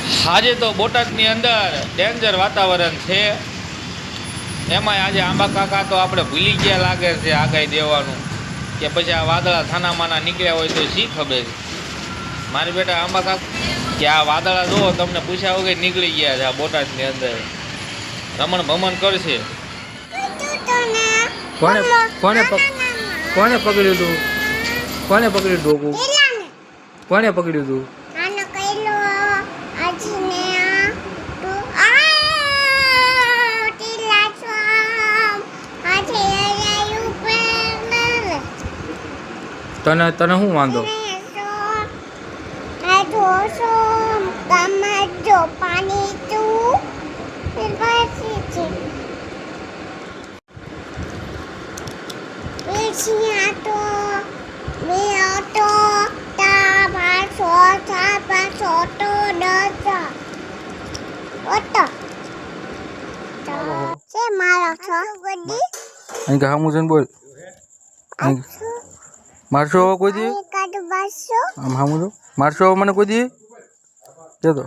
આજે તો બોટાદની અંદર ડેન્જર વાતાવરણ છે. એમાંય આજે આંબા કાકા તો આપણે ભૂલી ગયા લાગે છે આગાહી દેવાનું, કે પછી આ વાદળા થાનામાના નીકળ્યા હોય તો શી ખબર. મારી બેટા આંબા કાકા કે આ વાદળા જુઓ, તમને પૂછ્યા વગર નીકળી ગયા છે આ બોટાદની અંદર, રમણ ભમણ કરશે. કોને કોને કોને પકડ્યું તું? કોને પકડ્યું ડોકું? કોને પકડ્યું તું? તને તને શું વાંધો? અહીં હામું છે ને બોલ. મારશો કોઈ દી? આમ હામું છો મારશો મને કોઈ દી? કે તો